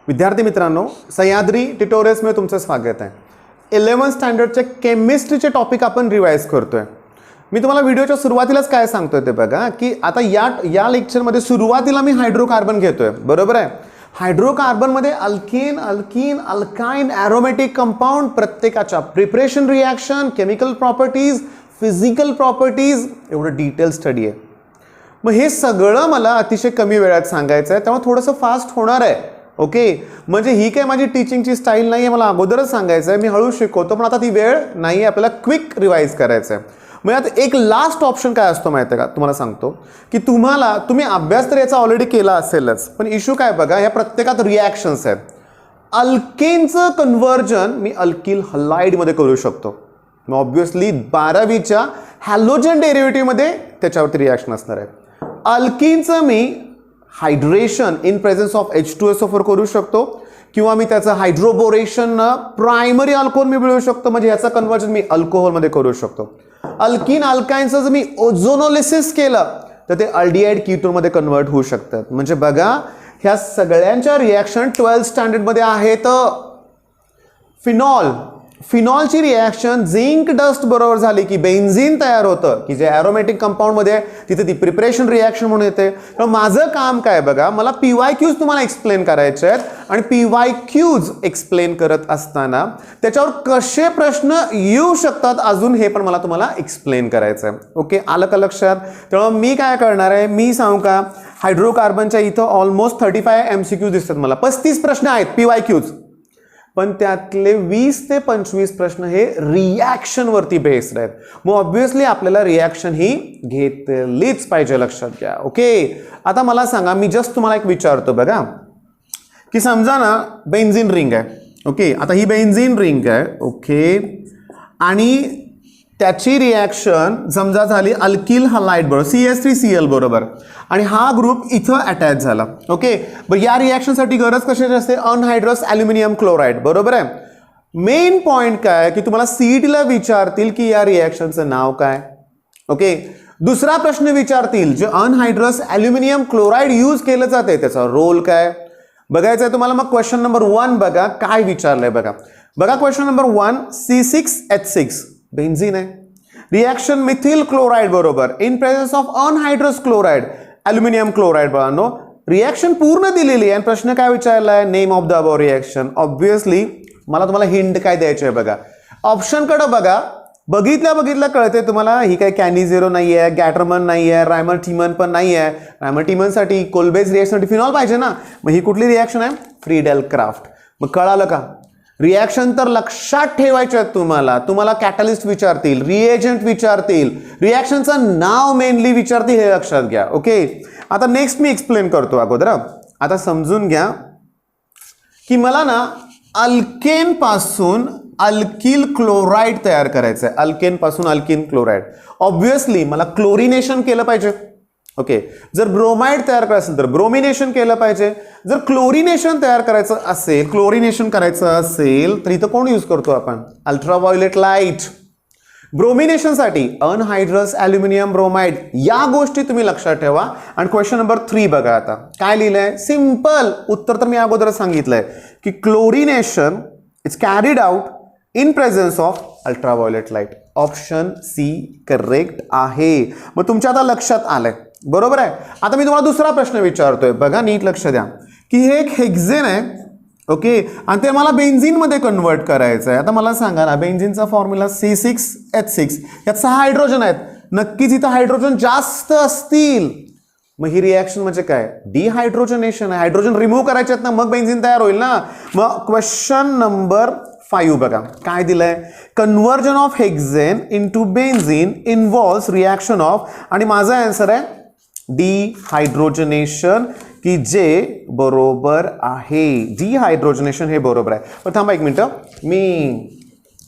विद्यार्थी मित्रांनो, सह्याद्री ट्युटोरियल्समध्ये तुमचं स्वागत आहे. 11th स्टँडर्डचे केमिस्ट्रीचे टॉपिक आपण रिवाइज करतोय. मी तुम्हाला व्हिडिओच्या सुरुवातीलाच काय सांगतोय ते बघा की आता या लेक्चरमध्ये सुरुवातीला मी हायड्रोकार्बन घेतोय, बरोबर आहे. हायड्रोकार्बनमध्ये alkane, alkene, alkyne, aromatic compound प्रत्येकाच्या preparation, reaction, chemical properties, physical properties एवढं डिटेल स्टडी आहे. मग हे सगळं मला अतिशय कमी वेळात सांगायचं आहे, त्यामुळे थोडंसं फास्ट होणार आहे. ओके, म्हणजे ही काय माझी टीचिंगची स्टाईल नाही आहे, मला अगोदरच सांगायचं आहे. मी हळू शिकवतो, पण आता ती वेळ नाही आहे, आपल्याला क्विक रिवाइज करायचं आहे. मग आता एक लास्ट ऑप्शन काय असतो माहिती आहे का, तुम्हाला सांगतो की तुम्ही अभ्यास तर याचा ऑलरेडी केला असेलच, पण इश्यू काय बघा, ह्या प्रत्येकात रिॲक्शन्स आहेत. अल्केनचं कन्व्हर्जन मी अल्किल हलाइडमध्ये करू शकतो. मग ऑब्व्हियसली 12वीच्या हॅलोजन डेरिव्हेटिव्हमध्ये त्याच्यावरती रिॲक्शन असणार आहे. अल्किनचं मी hydration in presence of H2SO4 करू शकतो, किंवा मी त्याचं हायड्रोबोरेशन प्रायमरी अल्कोहोल मी मिळवू शकतो, म्हणजे ह्याचं कन्व्हर्जन मी अल्कोहोलमध्ये करू शकतो. अल्किन अल्काइनचं जर मी ओझोनोलिसिस केलं तर ते अल्डिहाइड कीटोनमध्ये कन्व्हर्ट होऊ शकतात. म्हणजे बघा, ह्या सगळ्यांच्या रिॲक्शन 12th स्टँडर्डमध्ये आहेत. फिनॉलची रिॲक्शन झिंक डस्ट बरोबर झाली की बेन्झीन तयार होतं, की जे ॲरोमॅटिक कंपाऊंडमध्ये तिथे ती प्रिपरेशन रिॲक्शन म्हणून येते. तर माझं काम काय बघा, मला PYQs तुम्हाला एक्सप्लेन करायचे आहेत, आणि PYQs एक्सप्लेन करत असताना त्याच्यावर कसे प्रश्न येऊ शकतात अजून हे पण मला तुम्हाला एक्सप्लेन करायचं आहे. ओके, आलं का लक्षात? तेव्हा मी काय करणार आहे, मी सांगू का, हायड्रोकार्बनच्या इथं ऑलमोस्ट 35 MCQ दिसतात मला. 35 प्रश्न आहेत PYQs, पण त्यातले 20 ते 25 प्रश्न हे रिॲक्शन वरती बेस्ड आहेत. मग ऑब्व्हियसली आपल्याला रिॲक्शन ही घेतलीच पाहिजे, लक्षात घ्या. ओके, आता मला सांगा, मी जस्ट तुम्हाला एक विचारतो बघा, की समजा ना बेन्झीन रिंग आहे. ओके, आता ही बेन्झीन रिंग आहे. ओके, आणि त्याची रिॲक्शन समजा झाली अल्किल हलाइड बरोबर CH3Cl बरोबर, आणि हा ग्रुप इथं अटॅच झाला. ओके, बरं, या रिॲक्शनसाठी गरज कशाची असते? अनहायड्रस ॲल्युमिनियम क्लोराईड, बरोबर आहे. मेन पॉइंट काय की तुम्हाला CETला विचारतील की या रिॲक्शनचं नाव काय. ओके, दुसरा प्रश्न विचारतील, जे अनहायड्रस ॲल्युमिनियम क्लोराईड यूज केलं जाते त्याचा रोल काय बघायचं आहे तुम्हाला. मग क्वेश्चन नंबर 1 बघा काय विचारलंय बघा. क्वेश्चन नंबर 1, C6H6 बेन्झीन आहे. रिॲक्शन मिथिल क्लोराईड बरोबर in presence of anhydrous chloride aluminium chloride. बघा, रिॲक्शन पूर्ण दिलेली आहे, प्रश्न काय विचारलाय, name of the above reaction. Obviously मला तुम्हाला हिंट काय द्यायची आहे बघा, ऑप्शनकडे बघा. बघितल्या कळते तुम्हाला, ही काय कॅनिझेरो नाही आहे, गॅटरमन नाही आहे, रायमर-टिमन पण नाही आहे. रायमर-टिमनसाठी कोलबेज रिॲक्शनसाठी फिनॉल पाहिजे ना, मग ही कुठली रिॲक्शन आहे? Friedel craft. मग कळालं का? रिॲक्शन तर लक्षात ठेवायचे आहेत तुम्हाला कॅटलिस्ट विचारतील, रिएजंट विचारतील, रिॲक्शनचं नाव मेनली विचारतील, हे लक्षात घ्या. ओके, आता नेक्स्ट मी एक्सप्लेन करतो अगोदर. आता समजून घ्या की मला ना अल्केन पासून अल्किल क्लोराईड तयार करायचं आहे. अल्केन पासून अल्किन क्लोराईड. ऑब्व्हियसली मला क्लोरिनेशन केलं पाहिजे. ओके, जर ब्रोमाइड तयार करायचं असेल तर ब्रोमिनेशन केलं पाहिजे. जर क्लोरिनेशन करायचं असेल तर इथं कोण यूज करतो आपण? Ultraviolet light. ब्रोमिनेशनसाठी अनहायड्रस ॲल्युमिनियम ब्रोमाइड. या गोष्टी तुम्ही लक्षात ठेवा. आणि क्वेश्चन नंबर 3 बघा, आता काय लिहिलंय, सिंपल उत्तर तर मी अगोदर सांगितलंय की chlorination is carried out in presence of ultraviolet light. Option C correct आहे. मग तुमच्या आता लक्षात आलंय, बरोबर आहे. आता मी तुम्हाला दुसरा प्रश्न विचारतोय बघा, नीट लक्ष द्या, की हे एक हेक्झेन आहे. ओके, आणि ते मला बेन्झीनमध्ये कन्वर्ट करायचं आहे. आता मला सांगा ना, बेन्झीनचा फॉर्म्युला C6H6, यात 6 हायड्रोजन आहेत. नक्कीच इथं हायड्रोजन जास्त असतील. मग ही रिॲक्शन म्हणजे काय? डिहायड्रोजनेशन आहे. हायड्रोजन रिमूव्ह करायचे आहेत ना, मग बेन्झीन तयार होईल ना. मग क्वेश्चन नंबर 5 बघा काय दिलंय, conversion of hexane into benzene involves reaction of, आणि माझा आन्सर आहे डिहायड्रोजनेशन, की जे बरोबर आहे. डिहायड्रोजनेशन हे बरोबर आहे. पण थांबा एक मिनिट, मी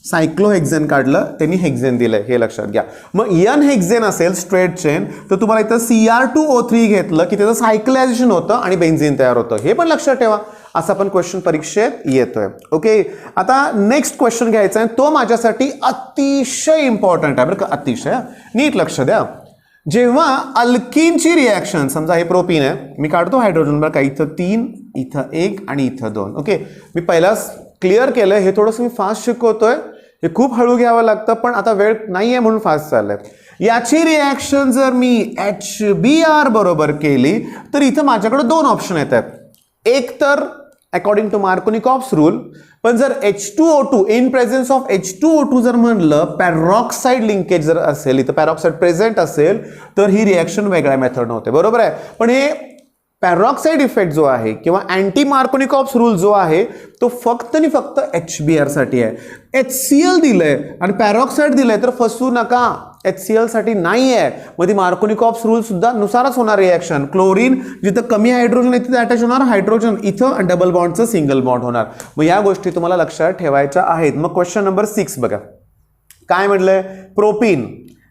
सायक्लोहेक्झेन काढलं, त्यांनी हेक्झेन दिलंय, हे लक्षात घ्या. मग N हेक्झेन असेल स्ट्रेट चेन तर तुम्हाला इथं Cr2O3 घेतलं की त्याचं सायक्लायझेशन होतं आणि बेन्झीन तयार होतं, हे पण लक्षात ठेवा. असा पण क्वेश्चन परीक्षेत येतोय. ओके, आता नेक्स्ट क्वेश्चन घ्यायचा आहे, तो माझ्यासाठी अतिशय इम्पॉर्टंट आहे बरं का, अतिशय. नीट लक्ष द्या. जेव्हा अल्किनची रिॲक्शन, समजा हे प्रोपीन आहे, मी काढतो हायड्रोजन बरं का, इथं 3 इथं 1 आणि इथं 2. ओके, मी पहिलाच क्लिअर केलं, हे थोडंसं मी फास्ट शिकवतोय, हे खूप हळू घ्यावं लागतं, पण आता वेळ नाही आहे म्हणून फास्ट चाललंय. याची रिॲक्शन जर मी HBr बरोबर केली तर इथं माझ्याकडे 2 ऑप्शन येतात. एक तर अकॉर्डिंग टू मार्कोनिकॉफ्स रूल, पण जर H2O2 in presence of H2O2 जर म्हणलं पॅरॉक्साईड लिंकेज जर असेल, इथं पॅरॉक्साईड प्रेझेंट असेल तर ही रिॲक्शन वेगळ्या मेथड होते. बरोबर आहे, पण हे पॅरॉक्साईड इफेक्ट जो आहे किंवा अँटी मार्कोनिकॉफ्स रूल जो आहे तो फक्त आणि फक्त HBr साठी आहे. HCl दिलंय आणि पॅरॉक्साईड दिलंय तर फसू नका, HCl साठी नाही आहे. मग ती मार्कोनिकॉफ्स रूल सुद्धा नुसारच होणार रिॲक्शन. क्लोरीन जिथं कमी हायड्रोजन आहे तिथे अटॅच होणार हायड्रोजन, इथं डबल बॉन्डचं सिंगल बॉन्ड होणार. मग या गोष्टी तुम्हाला लक्षात ठेवायच्या आहेत. मग क्वेश्चन नंबर 6 बघा काय म्हटलंय, प्रोपीन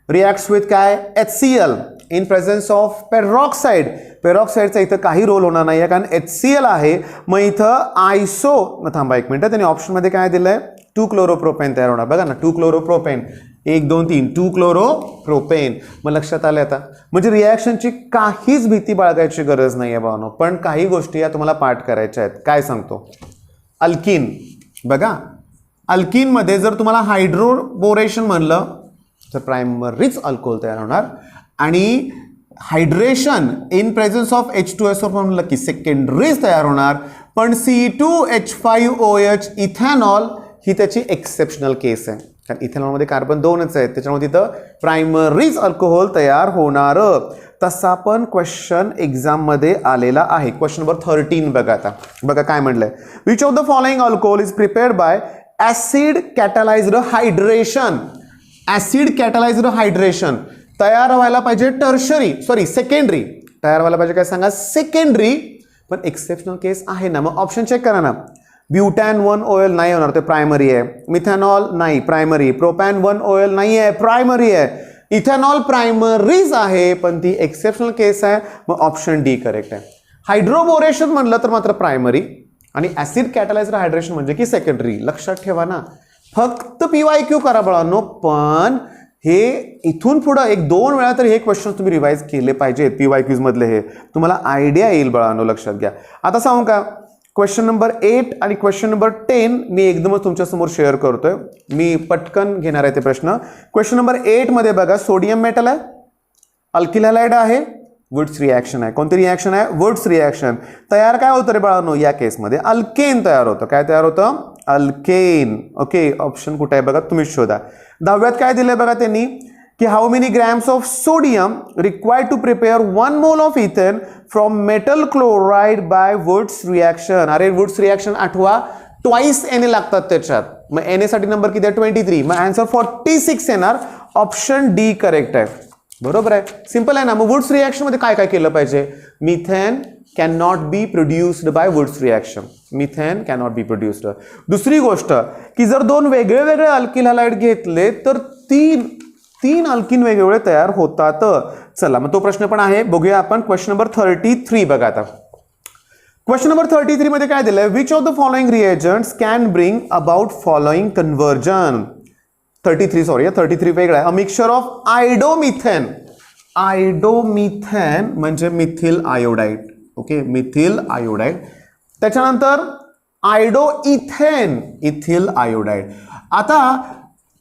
रिॲक्ट्स विथ काय HCl in presence of peroxide. पेरॉक्साईडचा इथं काही रोल होणार नाही आहे कारण HCl आहे. मग इथं आयसो, थांबा एक मिनिट, त्यांनी ऑप्शनमध्ये काय दिलंय 2 क्लोरोप्रोपेन तयार होणार. बघा ना 2 क्लोरोप्रोपेन, 1 2 3 2 क्लोरोप्रोपेन. मग लक्षात आलं आता, म्हणजे रिॲक्शनची काहीच भीती बाळगायची गरज नाही आहे भावनो, पण काही गोष्टी या तुम्हाला पाठ करायच्या आहेत. काय सांगतो, अल्किन बघा, अल्किनमध्ये जर तुम्हाला हायड्रोबोरेशन म्हणलं तर प्रायमरीच अल्कोहोल तयार होणार आणि hydration in presence of H2SO म्हणलं की सेकंडरीज तयार होणार. पण C2H5OH इथेनॉल ही त्याची एक्सेप्शनल केस आहे कारण इथेनॉलमध्ये कार्बन 2च आहेत, त्याच्यामुळे तिथं प्रायमरीज अल्कोहोल तयार होणार. तसा पण क्वेश्चन एक्झाममध्ये आलेला आहे. क्वेश्चन नंबर 13 बघा आता, बघा काय म्हटलंय, which of the following alcohol is prepared by acid catalysed hydration. Acid catalysed hydration तयार व्हायला पाहिजे सेकंडरी तयार व्हायला पाहिजे, काय सांगा सेकंडरी, पण एक्सेप्शनल केस आहे ना. मग ऑप्शन चेक करा ना, ब्युटॅन 1OL नाही होणार, ते प्रायमरी आहे. मिथेनॉल नाही प्रायमरी, प्रोपॅन 1OL नाही आहे प्रायमरी आहे. इथेनॉल प्रायमरीज आहे पण ती एक्सेप्शनल केस आहे, मग ऑप्शन डी करेक्ट आहे. हायड्रोबोरेशन म्हणलं तर मात्र प्रायमरी आणि ऍसिड कॅटलाइज्ड हायड्रेशन म्हणजे की सेकंडरी. लक्षात ठेवा ना, फक्त PYQ करा बाळांनो, पण हे इथून पुढं 1-2 वेळा तर हे क्वेश्चन तुम्ही रिवाइज केले पाहिजेत. PYQs मधले हे तुम्हाला आयडिया येईल बाळांनो, लक्षात घ्या. आता सांगू का, क्वेश्चन नंबर 8 आणि क्वेश्चन नंबर 10 मी एकदमच तुमच्यासमोर शेअर करतोय, मी पटकन घेणार आहे ते प्रश्न. क्वेश्चन नंबर 8 मध्ये बघा, सोडियम मेटल आहे, अल्किल हॅलाइड आहे, वुड्स रिॲक्शन आहे. कोणती रिॲक्शन आहे, वुड्स रिॲक्शन. तयार काय होतं रे बाळांनो, या केसमध्ये अल्केन तयार होतं. काय तयार होतं, अल्केन. ओके, ऑप्शन कुठे आहे बघा, तुम्ही शोधा. 10व्यात काय दिलंय बघा त्यांनी, की how many grams of sodium required to prepare 1 mole of ethane from metal chloride by Wurtz reaction. अरे वुड्स रिॲक्शन आठवा, ट्वाइस Na लागतात त्याच्यात, मग Na साठी नंबर किती आहे 23, मग आन्सर 46 येणार. ऑप्शन डी करेक्ट आहे. बरोबर आहे, सिंपल आहे ना. मग वुड्स रिॲक्शन मध्ये काय काय केलं पाहिजे, methane cannot be produced by Woods reaction. Methane cannot be produced. दुसरी गोष्ट की जर 2 वेगळे वेगळे अल्किल हॅलाइड घेतले तर तीन अल्किन वेगवेगळे तयार होतात. चला मग तो प्रश्न पण आहे, बघूया आपण. क्वेश्चन नंबर 33 बघा आता. क्वेश्चन नंबर 33 मध्ये काय दिलंय, which of the following reagents can bring about following conversion. 33 वेगळा आहे. A mixture of iodomethane. Iodomethane म्हणजे methyl iodide. Okay, methyl iodide. त्याच्यानंतर आयडो इथेन, इथिल आयोडाइड. आता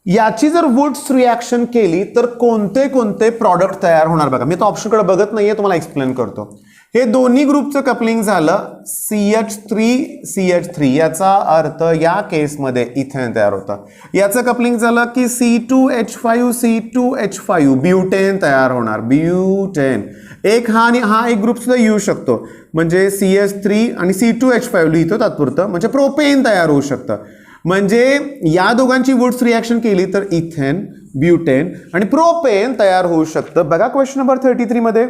याची जर वुड्स रिॲक्शन केली तर कोणते कोणते प्रॉडक्ट तयार होणार बघा. मी तर ऑप्शनकडे बघत नाहीये, तुम्हाला एक्सप्लेन करतो. हे दोन्ही ग्रुपचं कपलिंग झालं CH3CH3, याचा अर्थ या केसमध्ये इथेन तयार होतं. याचं कपलिंग झालं की C2H5 ब्युटेन तयार होणार, ब्युटेन. एक हा आणि हा एक ग्रुप सुद्धा येऊ शकतो, म्हणजे CH3 आणि C2H5 लिहितो तात्पुरतं, म्हणजे प्रोपेन तयार होऊ शकतं. म्हणजे या दोघांची वुड्स रिॲक्शन केली तर इथेन, ब्युटेन आणि प्रोपेन तयार होऊ शकतं. बघा क्वेश्चन नंबर 33 मध्ये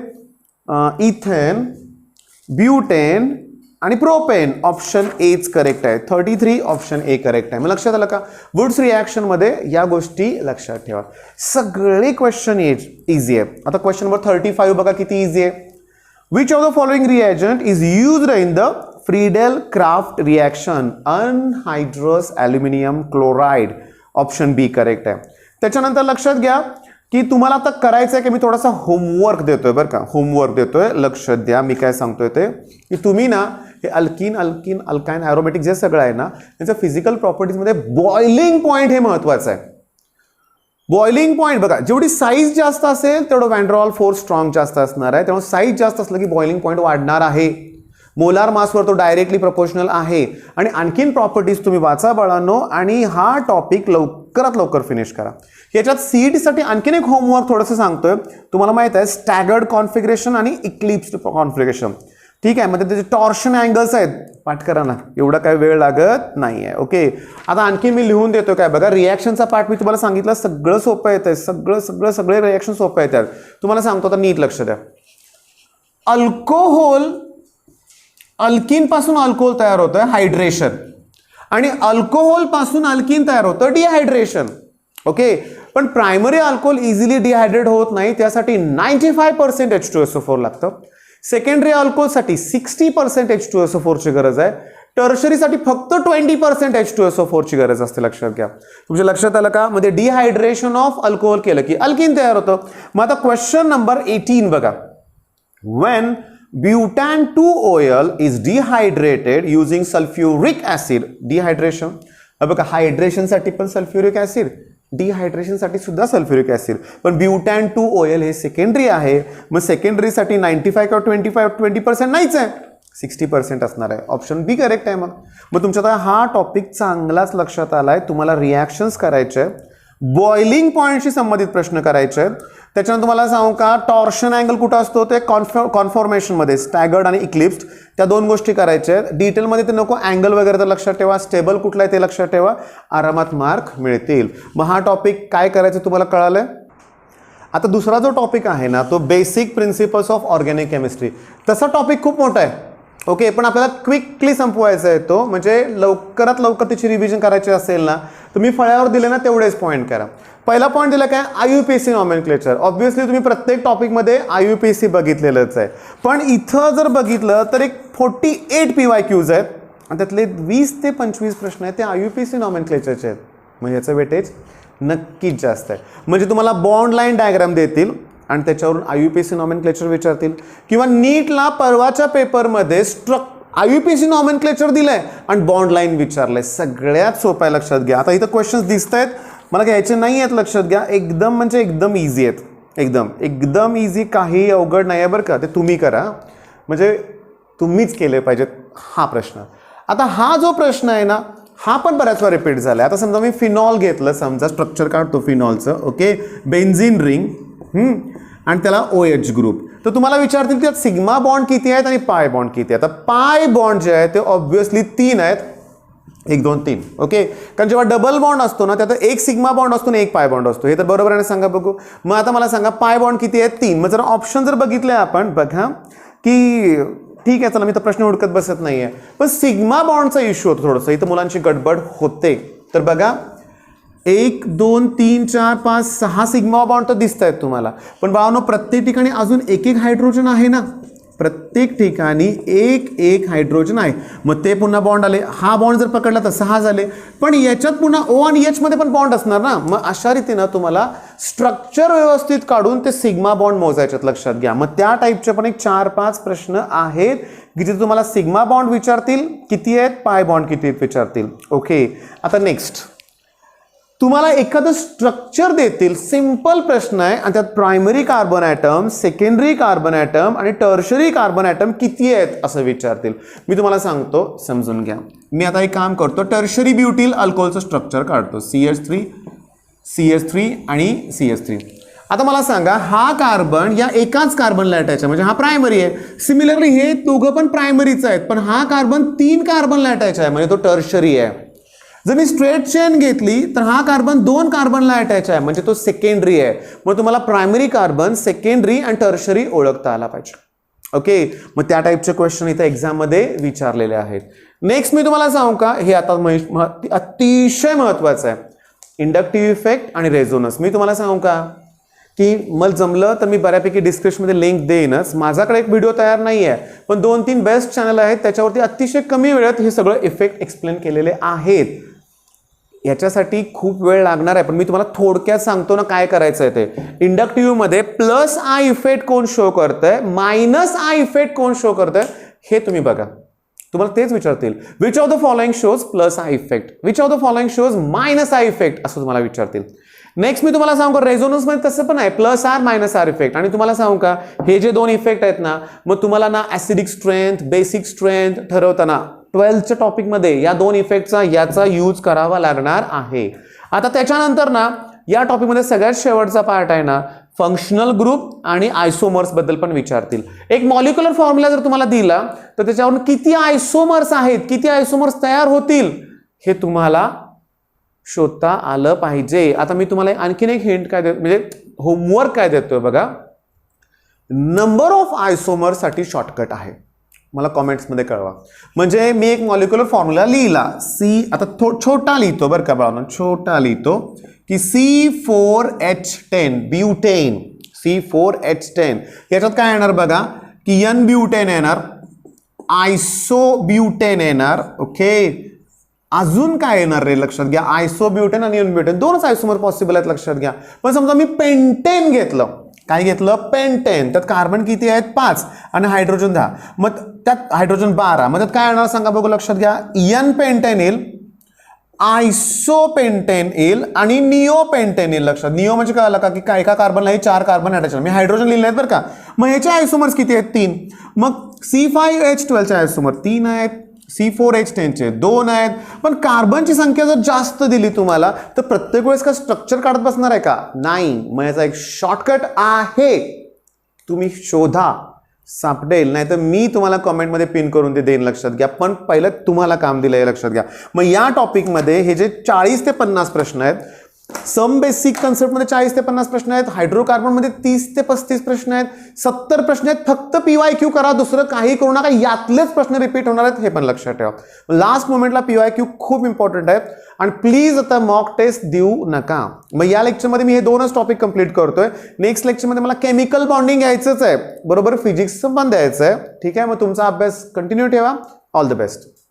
इथेन, ब्युटेन आणि प्रोपेन, ऑप्शन एच करेक्ट आहे. 33 ऑप्शन ए करेक्ट आहे. मग लक्षात आलं का, वुड्स रिॲक्शन मध्ये या गोष्टी लक्षात ठेवा. सगळे क्वेश्चन इझी आहे. आता क्वेश्चन नंबर 35 बघा किती इझी आहे. Which of the following reagent is used in the Friedel Crafts reaction, anhydrous aluminium chloride, option B correct आहे. त्याच्यानंतर लक्षात घ्या की तुम्हाला आता करायचं आहे की मी थोडासा होमवर्क देतोय बरं का, होमवर्क देतोय, लक्ष द्या मी काय सांगतोय ते, की तुम्ही ना हे अल्किन अल्किन अल्काइन ॲरोमॅटिक जे सगळं आहे ना त्याचं फिजिकल प्रॉपर्टीजमध्ये बॉइलिंग पॉईंट हे महत्त्वाचं आहे. बॉइलिंग पॉईंट बघा, जेवढी साईज जास्त असेल तेवढं व्हॅन डर वाल फोर्स स्ट्रॉंग जास्त असणार आहे. त्यामुळे साईज जास्त असलं की बॉइलिंग पॉईंट वाढणार आहे. मोलार मासवर तो डायरेक्टली प्रोपोर्शनल आहे. आणि आणखीन प्रॉपर्टीज तुम्ही वाचा बाळांनो आणि हा टॉपिक लवकरात लवकर फिनिश करा. याच्यात सीईटीसाठी आणखीन एक होमवर्क थोडंसं सांगतोय. तुम्हाला माहित आहे स्टॅगर्ड कॉन्फिगरेशन आणि इक्लिप्स्ड कॉन्फिगरेशन, ठीक आहे. म्हणजे त्याचे टॉर्शन अँगल्स आहेत, पाठ करा ना, एवढा काही वेळ लागत नाही आहे. ओके, आता आणखी मी लिहून देतो काय बघा. रिॲक्शनचा पार्ट मी तुम्हाला सांगितलं, सगळं सोपं येतं, सगळे रिॲक्शन सोपं येतात. तुम्हाला सांगतो, आता नीट लक्ष द्या. अल्कोहोल, अल्किन पासून अल्कोहोल तयार होतं हायड्रेशन, आणि अल्कोहोल पासून अल्किन तयार होतं डिहायड्रेशन. ओके, पण प्रायमरी अल्कोहोल इझिली डिहायड्रेट होत नाही, त्यासाठी 95% H2SO4 लागतं. सेकंडरी अल्कोहोलसाठी 60% H2SO4 ची गरज आहे. टर्शरीसाठी फक्त 20% H2SO4 ची गरज असते. लक्षात घ्या. तुमच्या लक्षात आलं का? म्हणजे डिहायड्रेशन ऑफ अल्कोहोल केलं की अल्किन तयार होतं. मग आता क्वेश्चन नंबर 18 बघा. When butane 2-OL is dehydrated using sulfuric acid, dehydration. बघा, हायड्रेशनसाठी पण सल्फ्युरिक ऍसिड, डिहायड्रेशनसाठी सुद्धा सल्फ्युरिक ऍसिड, पण ब्युटॅन 2-OL हे सेकंडरी आहे. मग सेकंडरीसाठी 95 किंवा 20% नाहीच आहे, 60% असणार आहे. ऑप्शन बी करेक्ट आहे. मग तुमच्या हा टॉपिक चांगलाच लक्षात आलाय. तुम्हाला रिॲक्शन्स करायचे, बॉइलिंग पॉईंटशी संबंधित प्रश्न करायचे. त्याच्यानंतर तुम्हाला सांगू का, टॉर्शन अँगल कुठं असतो ते कॉन्फॉर्मेशनमध्ये, स्टॅगर्ड आणि इक्लिप्स्ड, त्या दोन गोष्टी करायच्या. डिटेलमध्ये ते नको, अँगल वगैरे तर लक्षात ठेवा, स्टेबल कुठला आहे ते लक्षात ठेवा, आरामात मार्क मिळतील. मग हा टॉपिक काय करायचं तुम्हाला कळालंय. आता दुसरा जो टॉपिक आहे ना तो basic principles of organic chemistry. तसा टॉपिक खूप मोठा आहे. ओके, पण आपल्याला क्विकली संपवायचा आहे तो, म्हणजे लवकरात लवकर त्याची रिव्हिजन करायची असेल ना तुम्ही फळ्यावर दिले ना तेवढेच पॉईंट करा. पहिला पॉईंट दिला काय, IUPAC नॉमेनक्लेचर. ऑब्व्हियसली तुम्ही प्रत्येक टॉपिकमध्ये IUPAC बघितलेलंच आहे, पण इथं जर बघितलं तर एक 48 PYQs आहेत आणि त्यातले 20 ते 25 प्रश्न आहेत ते IUPAC नॉमेनक्लेचरचे आहेत. म्हणजे याचं वेटेज नक्कीच जास्त आहे. म्हणजे तुम्हाला बॉन्ड लाईन डायग्राम देतील आणि त्याच्यावरून IUPAC नॉमेनक्लेचर विचारतील, किंवा नीटला परवाच्या पेपरमध्ये IUPAC नॉमेनक्लेचर दिलंय आणि बॉन्ड लाईन विचारलंय. सगळ्यात सोपं आहे, लक्षात घ्या. आता इथं क्वेश्चन्स दिसत आहेत, मला घ्यायचे नाही आहेत, लक्षात घ्या. एकदम म्हणजे एकदम इझी आहेत, एकदम इझी, काही अवघड नाही आहे बरं का. ते तुम्ही करा, म्हणजे तुम्हीच केले पाहिजेत हा प्रश्न. आता हा जो प्रश्न आहे ना हा पण बऱ्याच वेळा रिपीट झाला. आता समजा मी फिनॉल घेतलं, समजा स्ट्रक्चर काढतो फिनॉलचं. ओके, बेन्झीन रिंग आणि त्याला OH ग्रुप. तर तुम्हाला विचारतील त्यात सिग्मा बॉन्ड किती आहेत आणि पाय बॉन्ड किती आहेत. आता पाय बॉन्ड जे आहे ते ऑब्व्हियसली 3 आहेत, 1 2 3. ओके, कारण जेव्हा डबल बॉन्ड असतो ना त्यात एक सिग्मा बॉन्ड असतो आणि एक पाय बॉन्ड असतो. हे तर बरोबर आहे, सांगा बघू. मग आता मला सांगा पाय बॉन्ड किती आहेत, 3. मग जर ऑप्शन जर बघितले आपण, बघा की ठीक आहे, चला मी तर प्रश्न हुडकत बसत नाहीये, पण सिग्मा बॉन्डचा इश्यू होतो थोडंसं. इथं मुलांची गडबड होते. तर बघा 1 2 3 4 5 6 सिग्मा बॉन्ड तर दिसत आहेत तुम्हाला, पण बाळांनो प्रत्येक ठिकाणी अजून एक हायड्रोजन आहे ना, प्रत्येक ठिकाणी एक हायड्रोजन आहे. मग ते पुन्हा बॉन्ड आले, हा बॉन्ड जर पकडला तर 6 झाले, पण याच्यात पुन्हा O आणि H मध्ये पण बॉन्ड असणार ना. मग अशा रीतीनं तुम्हाला स्ट्रक्चर व्यवस्थित काढून ते सिग्मा बॉन्ड मोजायच्यात, लक्षात घ्या. मग त्या टाईपचे पण एक 4-5 प्रश्न आहेत की जिथे तुम्हाला सिग्मा बॉन्ड विचारतील किती आहेत, पाय बॉन्ड किती आहेत विचारतील. ओके, आता नेक्स्ट तुम्हाला एखादं स्ट्रक्चर देतील, सिंपल प्रश्न आहे, आणि त्यात primary carbon atom, secondary carbon atom आणि टर्शरी कार्बन ॲटम किती आहेत असं विचारतील. मी तुम्हाला सांगतो, समजून घ्या. मी आता एक काम करतो, टर्शरी ब्युटिल अल्कोहोलचं स्ट्रक्चर काढतो, CH3 आणि CH3. आता मला सांगा हा कार्बन या एकाच कार्बनला अटॅच आहे, म्हणजे हा प्रायमरी आहे. सिमिलरली हे दोघं पण प्रायमरीच आहेत, पण हा कार्बन 3 कार्बनला अटॅच आहे, म्हणजे तो टर्शरी आहे. जर मी स्ट्रेट चेन घेतली तर हा कार्बन 2 कार्बनला अटॅच आहे, म्हणजे तो सेकंडरी आहे. मग तुम्हाला प्रायमरी कार्बन, सेकंडरी आणि टर्शरी ओळखता आला पाहिजे. ओके, मग त्या टाईपचे क्वेश्चन इथे एक्झाममध्ये विचारलेले आहेत. नेक्स्ट मी तुम्हाला सांगू का, हे आता अतिशय महत्वाचं आहे, इंडक्टिव्ह इफेक्ट आणि रेझोनन्स. मी तुम्हाला सांगू का की मला जमलं तर मी बऱ्यापैकी डिस्क्रिप्शनमध्ये लिंक देईनच. माझ्याकडे एक व्हिडिओ तयार नाही आहे, पण 2-3 बेस्ट चॅनल आहेत त्याच्यावरती अतिशय कमी वेळात हे सगळं इफेक्ट एक्सप्लेन केलेले आहेत. याच्यासाठी खूप वेळ लागणार आहे, पण मी तुम्हाला थोडक्यात सांगतो ना काय करायचं आहे ते. इंडक्टिव्ह मध्ये +I इफेक्ट कोण शो करतंय, -I इफेक्ट कोण शो करतंय हे तुम्ही बघा. तुम्हाला तेच विचारतील, which of the following shows plus I effect, which of the following shows minus I effect, असं तुम्हाला विचारतील. नेक्स्ट मी तुम्हाला सांगू रेझोनन्स मध्ये तसं पण आहे, plus R minus R effect. आणि तुम्हाला सांगू का हे जे दोन इफेक्ट आहेत ना, मग तुम्हाला ना ऍसिडिक स्ट्रेंथ बेसिक स्ट्रेंथ ठरवताना 12th टॉपिकमध्ये या दोन इफेक्टचा याचा यूज करावा लागणार आहे. आता त्याच्यानंतर ना या टॉपिकमध्ये सगळ्यात शेवटचा पार्ट आहे ना, फंक्शनल ग्रुप आणि आयसोमर्स बद्दल पण विचारतील. एक मॉलिक्युलर फॉर्म्युला जर तुम्हाला दिला तर त्याच्यावरून किती आयसोमर्स आहेत, किती आयसोमर्स तयार होतील हे तुम्हाला शोधता आलं पाहिजे. आता मी तुम्हाला आणखीन एक हिंट काय देतो, म्हणजे होमवर्क काय देतोय बघा, नंबर ऑफ आयसोमर्स साठी शॉर्टकट आहे, मला कॉमेंट्समध्ये कळवा. म्हणजे मी एक मॉलिक्युलर फॉर्म्युला लिहिला सी, आता छोटा लिहितो बरं का बाळांनो, छोटा लिहितो की C4H10 ब्युटेन, C4H10 याच्यात काय येणार बघा की N ब्युटेन येणार, आयसोब्युटेन येणार. ओके, अजून काय येणार रे लक्षात घ्या, आयसोब्युटेन आणि एन ब्युटेन दोनच आयसोमर पॉसिबल आहेत लक्षात घ्या. पण समजा मी पेंटेन घेतलं, काय घेतलं पेंटेन, त्यात कार्बन किती आहेत 5 आणि हायड्रोजन 10, मग त्यात हायड्रोजन 12, मग त्यात काय येणार सांगा बघू लक्षात घ्या, एन पेंटेन येईल, आयसोपेंटेन येईल आणि निओपेंटेन येईल. लक्षात, निओ म्हणजे कळलं का की काय एका कार्बनला 4 कार्बन अटॅच, मी हायड्रोजन लिहिले आहेत बरं का. मग ह्याचे आयसोमर्स किती आहेत 3, मग C5H12 चे आयसोमर 3 आहेत, C4H10 चे 2 आहेत. पण कार्बनची संख्या जर जास्त दिली तुम्हाला तर प्रत्येक वेळेस का स्ट्रक्चर काढत बसणार आहे का, नाही. मग याचा एक शॉर्टकट आहे, तुम्ही शोधा, सापडेल, नाही तर मी तुम्हाला कमेंटमध्ये पिन करून ते देईन लक्षात घ्या. पण पहिलं तुम्हाला काम दिलंय लक्षात घ्या. मग या टॉपिकमध्ये हे जे 40 ते 50 प्रश्न आहेत, सम बेसिक कन्सेप्टमध्ये 40 ते 50 प्रश्न आहेत, हायड्रोकार्बनमध्ये 30 ते 35 प्रश्न आहेत, 70 प्रश्न आहेत. फक्त PYQ करा, दुसरं काही करू नका, यातलेच प्रश्न रिपीट होणार आहेत हे पण लक्षात ठेवा. लास्ट मोमेंटला PYQ खूप इम्पॉर्टंट आहे आणि प्लीज आता मॉक टेस्ट देऊ नका. मग या लेक्चरमध्ये मी हे 2च टॉपिक कंप्लीट करतोय. नेक्स्ट लेक्चरमध्ये मला केमिकल बॉन्डिंग घ्यायचंच आहे, बरोबर फिजिक्सचं पण द्यायचं आहे. ठीक आहे, मग तुमचा अभ्यास कंटिन्यू ठेवा. All the best.